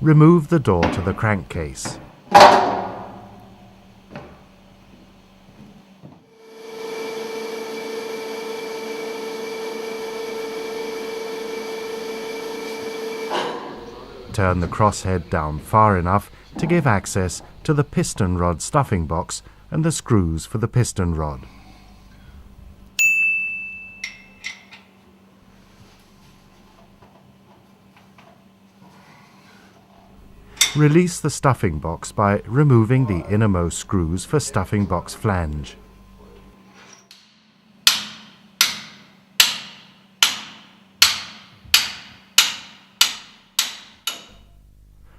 Remove the door to the crankcase. Turn the crosshead down far enough to give access to the piston rod stuffing box and the screws for the piston rod. Release the stuffing box by removing the innermost screws for stuffing box flange.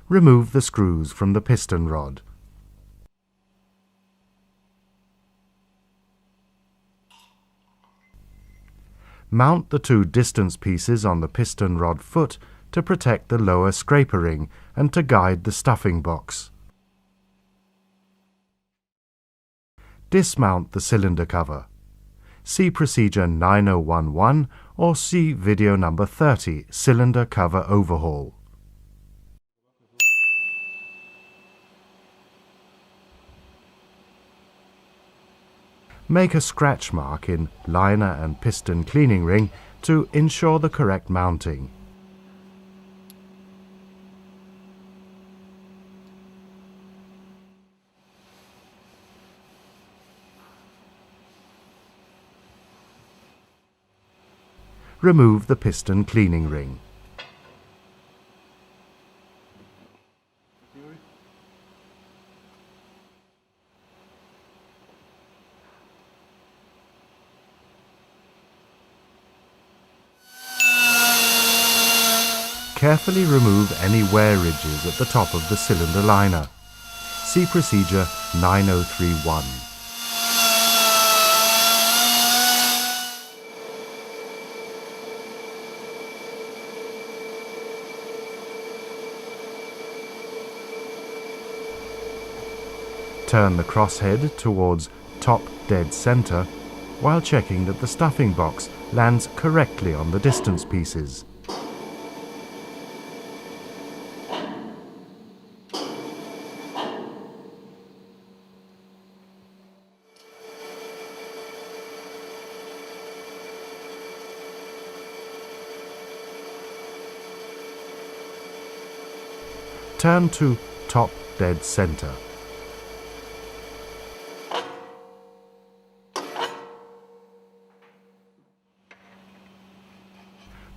Remove the screws from the piston rod. Mount the two distance pieces on the piston rod foot to protect the lower scraper ring and to guide the stuffing box. Dismount the cylinder cover. See procedure 9011 or see video number 30, cylinder cover overhaul. Make a scratch mark in liner and piston cleaning ring to ensure the correct mounting. Remove the piston cleaning ring. Carefully remove any wear ridges at the top of the cylinder liner. See procedure 9031. Turn the crosshead towards top dead center while checking that the stuffing box lands correctly on the distance pieces. Turn to top dead center.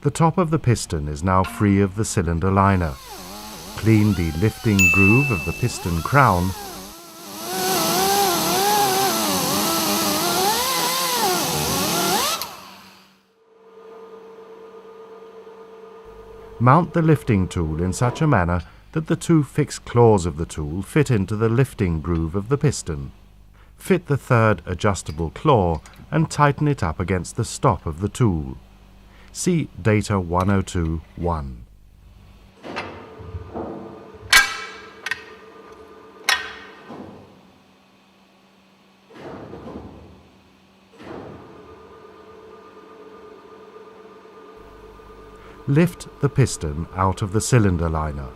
The top of the piston is now free of the cylinder liner. Clean the lifting groove of the piston crown . Mount the lifting tool in such a manner that the two fixed claws of the tool fit into the lifting groove of the piston. Fit the third adjustable claw and tighten it up against the stop of the tool. See Data 102.1. Lift the piston out of the cylinder liner.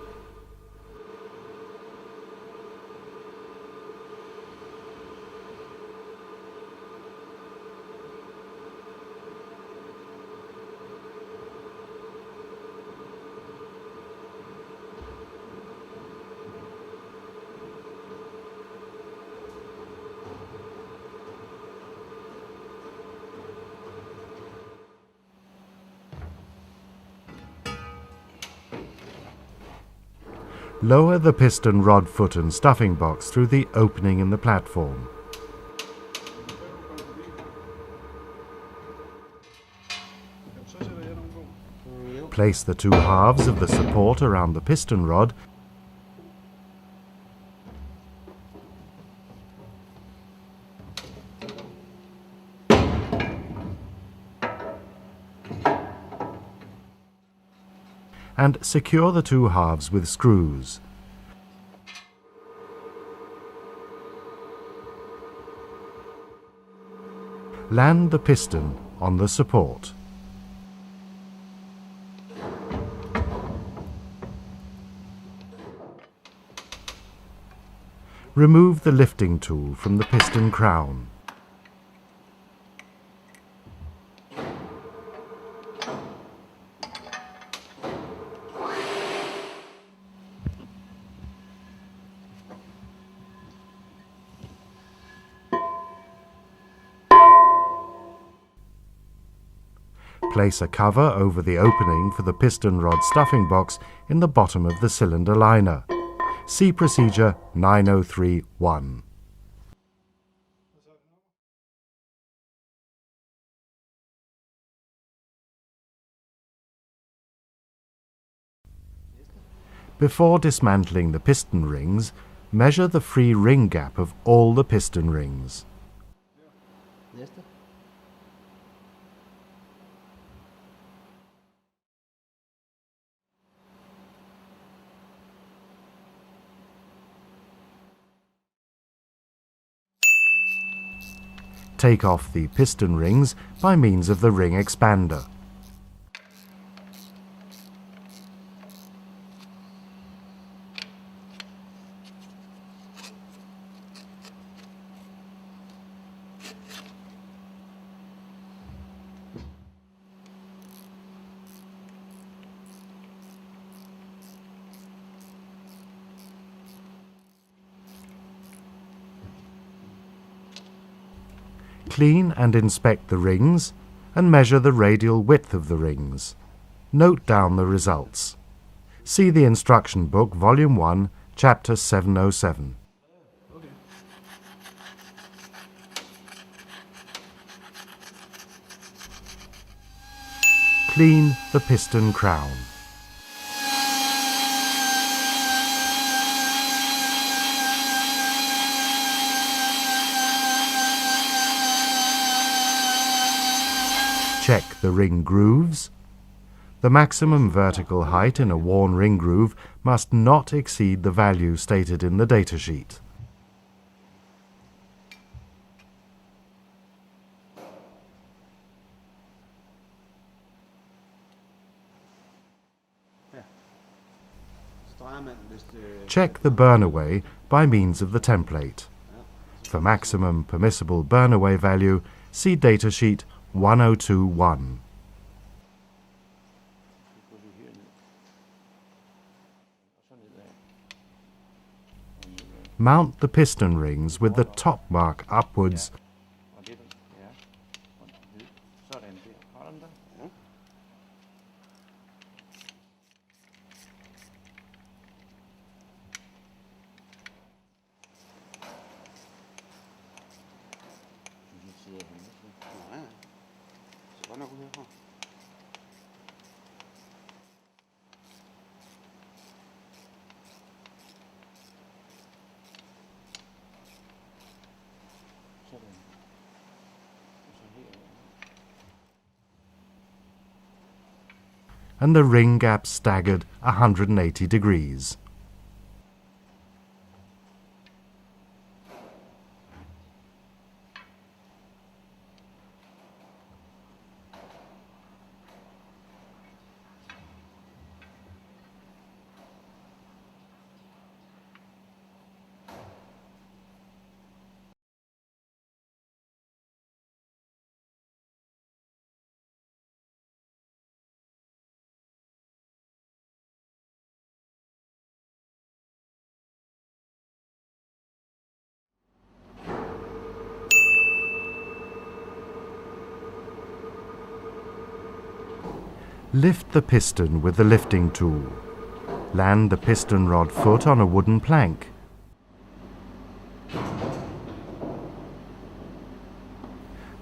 Lower the piston rod foot and stuffing box through the opening in the platform. Place the two halves of the support around the piston rod and secure the two halves with screws. Land the piston on the support. Remove the lifting tool from the piston crown. Place a cover over the opening for the piston rod stuffing box in the bottom of the cylinder liner. See procedure 9031. Before dismantling the piston rings, measure the free ring gap of all the piston rings. Take off the piston rings by means of the ring expander. Clean and inspect the rings and measure the radial width of the rings. Note down the results. See the instruction book, Volume 1, Chapter 707. Clean the piston crown. Check the ring grooves. The maximum vertical height in a worn ring groove must not exceed the value stated in the datasheet. Check the burn-away by means of the template. For maximum permissible burn-away value, see datasheet 1021. Mount the piston rings with the top mark upwards . And the ring gap staggered 180 degrees. Lift the piston with the lifting tool. Land the piston rod foot on a wooden plank.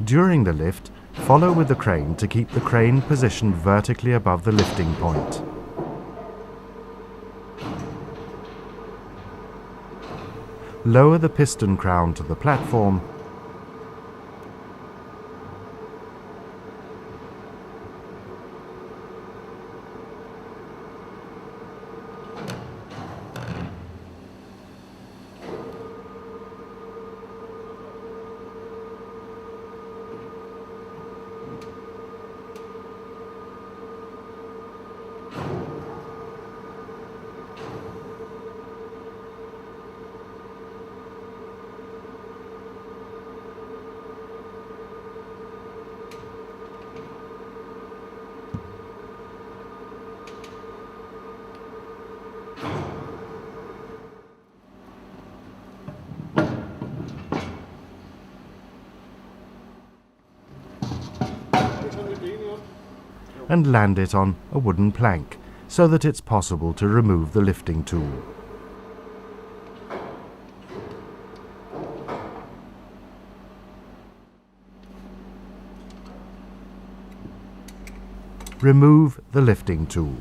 During the lift, follow with the crane to keep the crane positioned vertically above the lifting point. Lower the piston crown to the platform . and land it on a wooden plank so that it's possible to remove the lifting tool. Remove the lifting tool.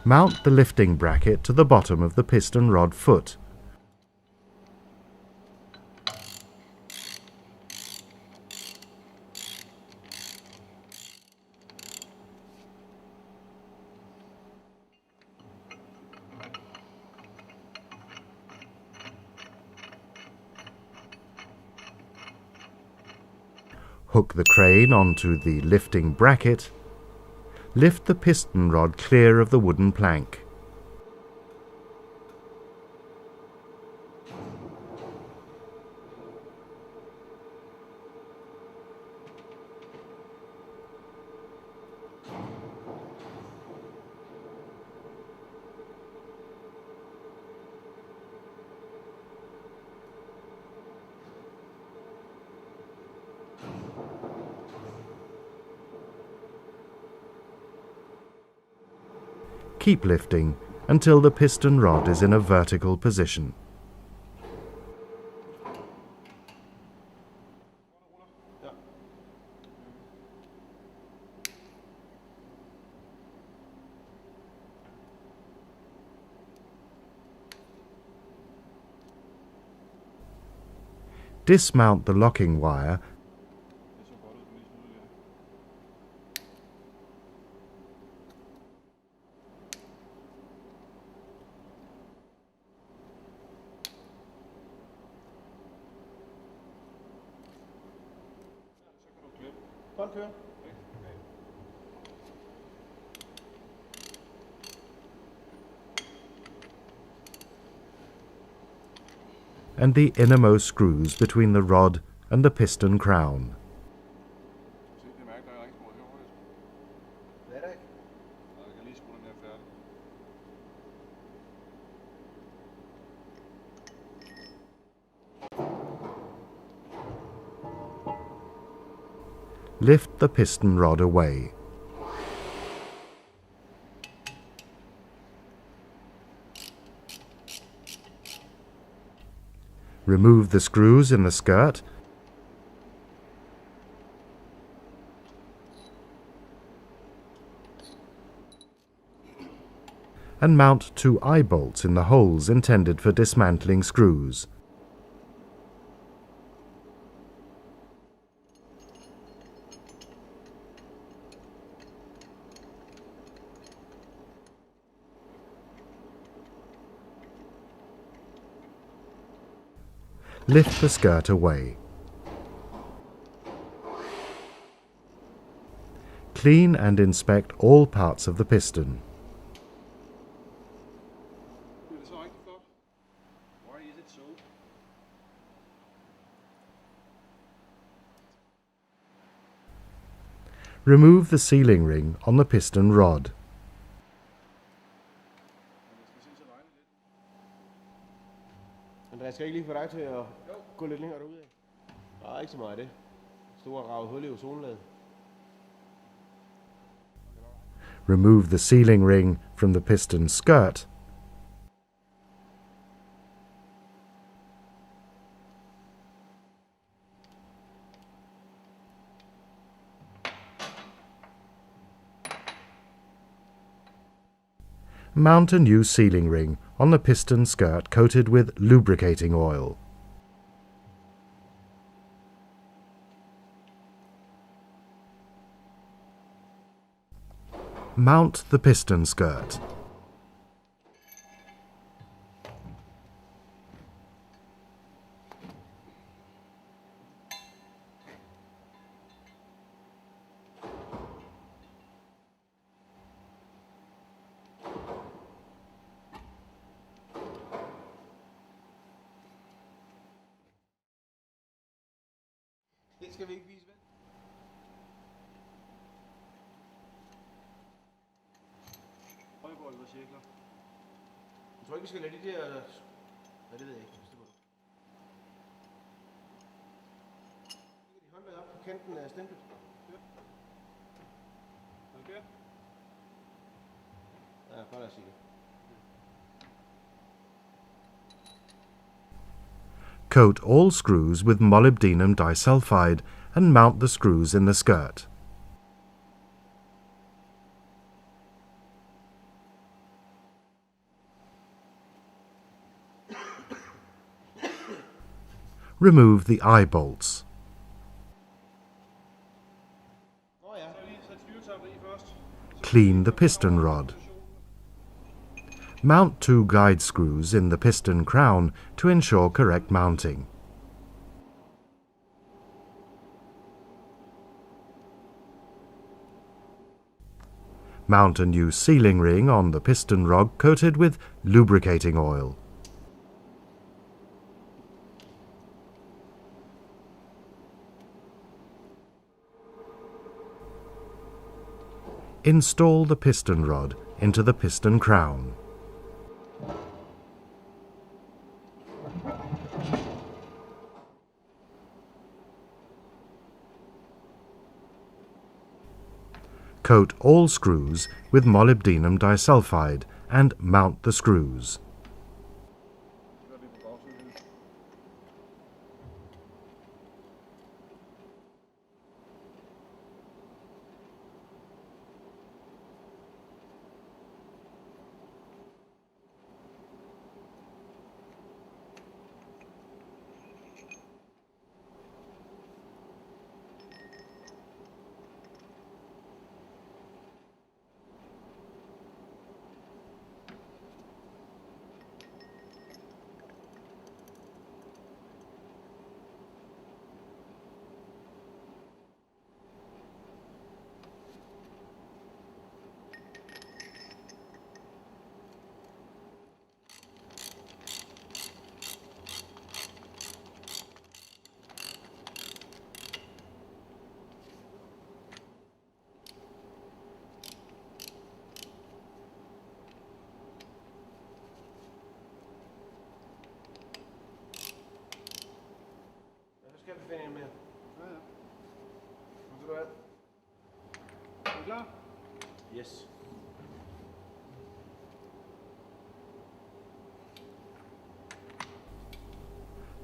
Mount the lifting bracket to the bottom of the piston rod foot. Hook the crane onto the lifting bracket. Lift the piston rod clear of the wooden plank. Keep lifting until the piston rod is in a vertical position. Dismount the locking wire and the innermost screws between the rod and the piston crown. Lift the piston rod away. Remove the screws in the skirt and mount 2 eye bolts in the holes intended for dismantling screws. Lift the skirt away. Clean and inspect all parts of the piston. Remove the sealing ring on the piston rod. Jeg skal ikke lige få dig til at gå lidt længere derud af. Nej, ikke så meget af det. Store rave hul i ozonlaget. Remove the sealing ring from the piston skirt. Mount a new sealing ring on the piston skirt coated with lubricating oil. Mount the piston skirt. Det skal vi ikke vise, vel? Højboldet cirkler. Jeg tror ikke, vi skal lade de der... Ja, det ved jeg ikke. Det må du. Lægger de håndlaget op på kanten af stemplet. Okay. Ja, bare lad os sige det. Coat all screws with molybdenum disulfide and mount the screws in the skirt. Remove the eye bolts. Clean the piston rod. Mount 2 guide screws in the piston crown to ensure correct mounting. Mount a new sealing ring on the piston rod coated with lubricating oil. Install the piston rod into the piston crown. Coat all screws with molybdenum disulfide and mount the screws. Skal vi finde en mere? Ja, ja. Hvor skal du have? Er du klar? Yes.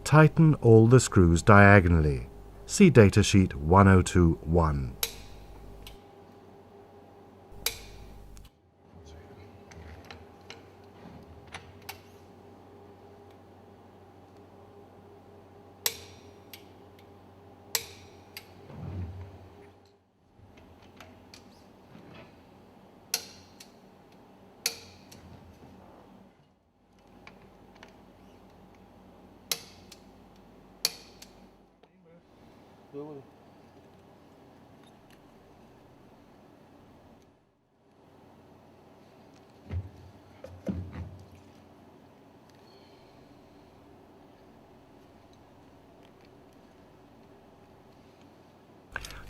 Tighten all the screws diagonally. See datasheet 1021.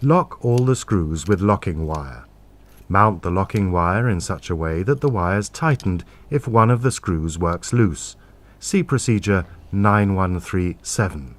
Lock all the screws with locking wire. Mount the locking wire in such a way that the wire is tightened if one of the screws works loose. See procedure 9137.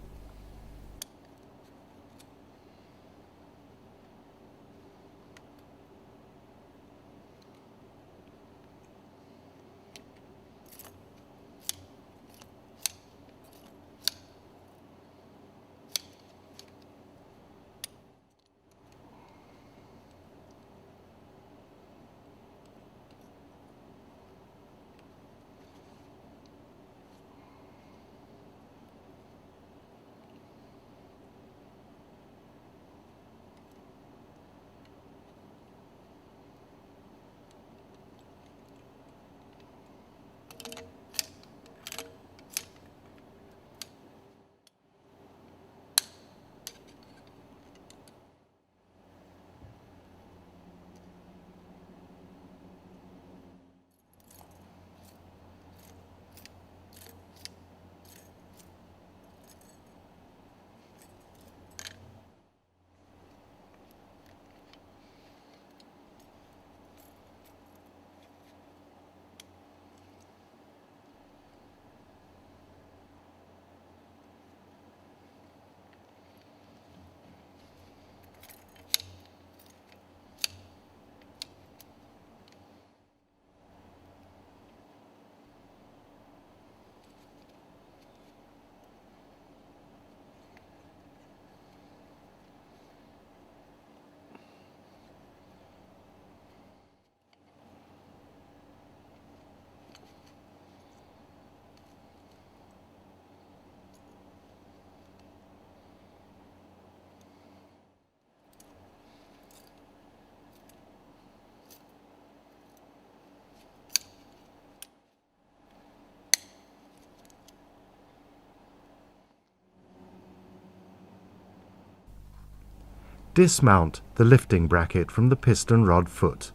Dismount the lifting bracket from the piston rod foot.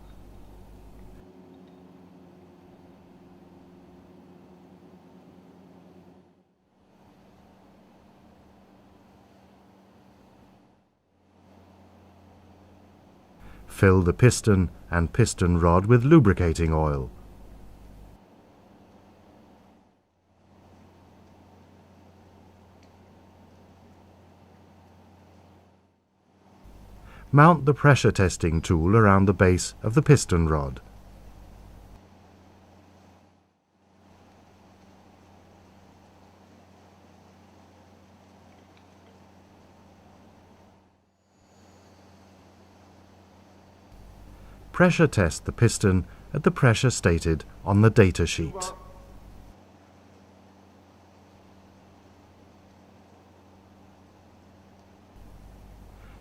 Fill the piston and piston rod with lubricating oil. Mount the pressure testing tool around the base of the piston rod. Pressure test the piston at the pressure stated on the data sheet.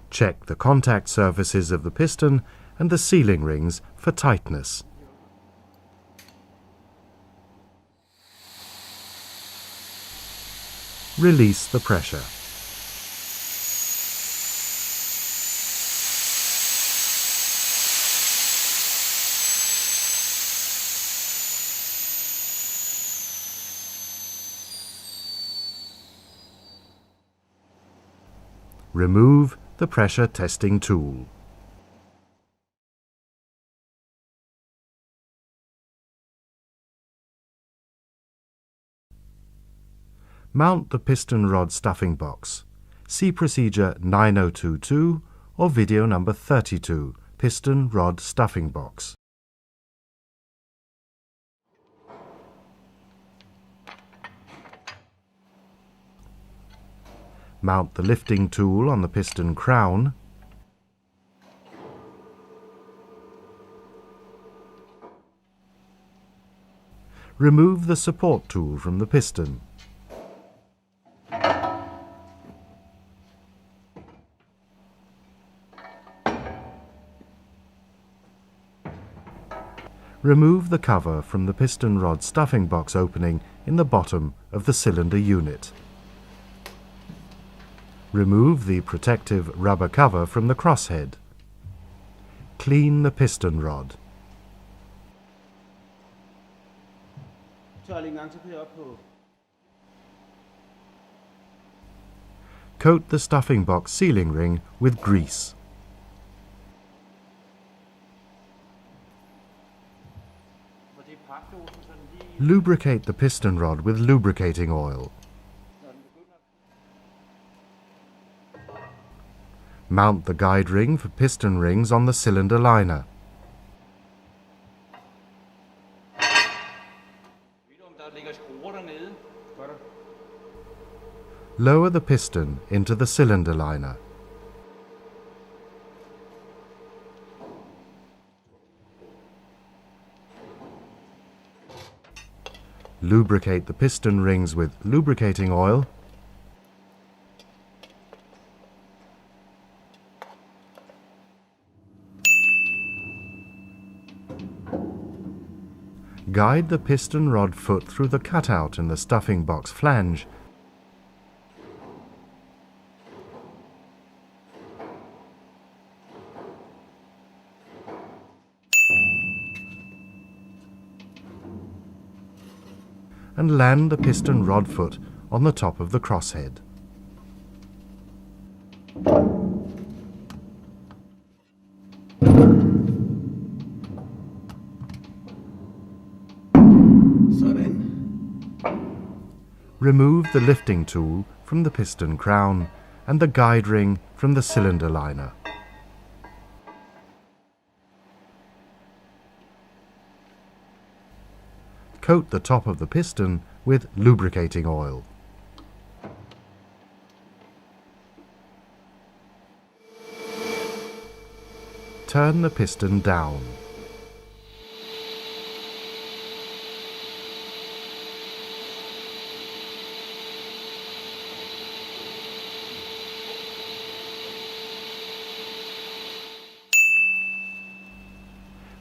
Check the contact surfaces of the piston and the sealing rings for tightness. Release the pressure. Remove the pressure testing tool. Mount the piston rod stuffing box. See procedure 9022 or video number 32, piston rod stuffing box. Mount the lifting tool on the piston crown. Remove the support tool from the piston. Remove the cover from the piston rod stuffing box opening in the bottom of the cylinder unit. Remove the protective rubber cover from the crosshead. Clean the piston rod. Coat the stuffing box sealing ring with grease. Lubricate the piston rod with lubricating oil. Mount the guide ring for piston rings on the cylinder liner. Lower the piston into the cylinder liner. Lubricate the piston rings with lubricating oil. Guide the piston rod foot through the cutout in the stuffing box flange. And land the piston rod foot on the top of the crosshead. Remove the lifting tool from the piston crown and the guide ring from the cylinder liner. Coat the top of the piston with lubricating oil. Turn the piston down.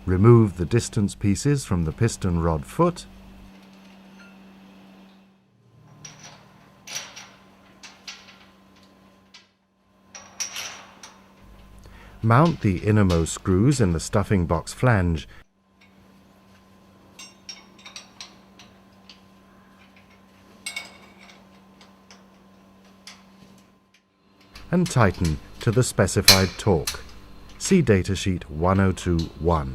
Remove the distance pieces from the piston rod foot. Mount the innermost screws in the stuffing box flange and tighten to the specified torque. See datasheet 102.1.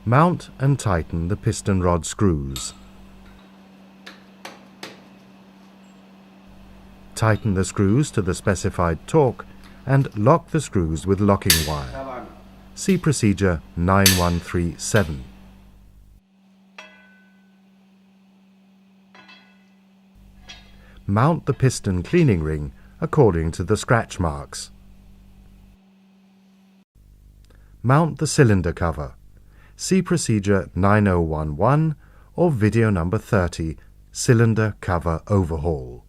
Mount and tighten the piston rod screws. Tighten the screws to the specified torque and lock the screws with locking wire. See procedure 9137. Mount the piston cleaning ring according to the scratch marks. Mount the cylinder cover. See procedure 9011 or video number 30, cylinder cover overhaul.